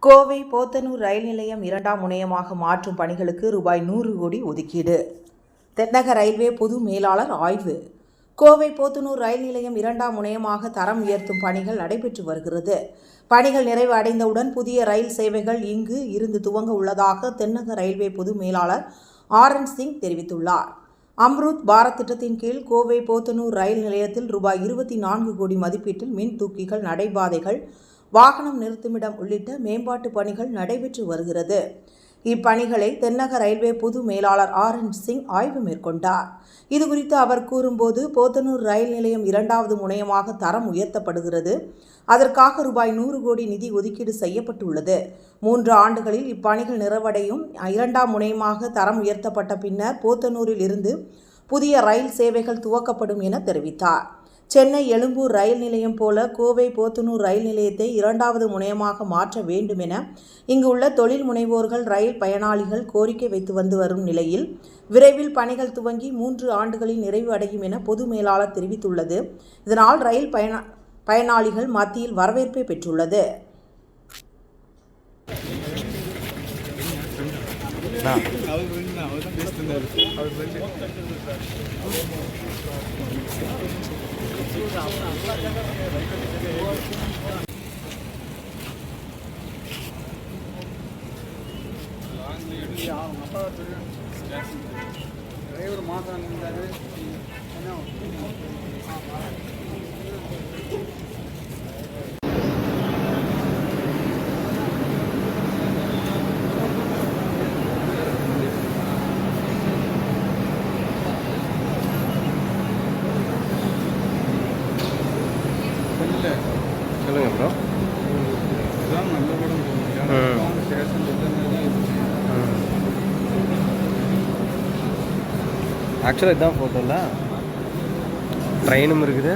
கோவை போத்தனூர் ரயில் நிலையம் 2ஆம் முனையமாக மாற்றும் பணிகளுக்கு ரூபாய் 100 கோடி ஒதுக்கீடு. தென்னக ரயில்வே பொது மேலாளர் ஆய்வு. கோவை போத்தனூர் ரயில் நிலையம் 2ஆம் முனையமாக தரம் உயர்த்தும் பணிகள் நடைபெற்று வருகிறது. பணிகள் நிறைவு அடைந்தவுடன் புதிய ரயில் சேவைகள் இங்கு இருந்து துவங்க உள்ளதாக தென்னக ரயில்வே பொது மேலாளர் RN சிங் தெரிவித்துள்ளார். அம்ருத் பாரத் திட்டத்தின் கீழ் கோவை போத்தனூர் ரயில் நிலையத்தில் ரூபாய் 24 கோடி மதிப்பீட்டில் மின் தூக்கிகள், நடைபாதைகள், வாகனம் நிறுத்துமிடம் உள்ளிட்ட மேம்பாட்டு பணிகள் நடைபெற்று வருகிறது. இப்பணிகளை தென்னக ரயில்வே பொது மேலாளர் RN சிங் ஆய்வு மேற்கொண்டார். இதுகுறித்து அவர் கூறும்போது, போத்தனூர் ரயில் நிலையம் 2வது முனையமாக தரம் உயர்த்தப்படுகிறது. அதற்காக ரூபாய் 100 கோடி நிதி ஒதுக்கீடு செய்யப்பட்டுள்ளது. 3 ஆண்டுகளில் இப்பணிகள் நிறைவடையும். 2ஆம் முனையமாக தரம் உயர்த்தப்பட்ட பின்னர் போத்தனூரில் இருந்து புதிய ரயில் சேவைகள் துவக்கப்படும் என தெரிவித்தார். சென்னை எழும்பூர் ரயில் நிலையம் போல கோவை போத்தனூர் ரயில் நிலையத்தை 2வது முனையமாக மாற்ற வேண்டும் என இங்கு உள்ள தொழில் முனைவோர்கள், ரயில் பயனாளிகள் கோரிக்கை வைத்து வரும் நிலையில் விரைவில் பணிகள் துவங்கி 3 ஆண்டுகளில் நிறைவு அடையும் என பொது மேலாளர் தெரிவித்துள்ளது. இதனால் ரயில் பயனாளிகள் மத்தியில் வரவேற்பை பெற்றுள்ளது. டிரைவர் மாதம் இருந்தாரு. சொல்லுங்க ப்ரோ. நல்ல படம் ஆக்சுவலாக இதுதான் ஃபோட்டோவில் ட்ரெயினும் இருக்குது.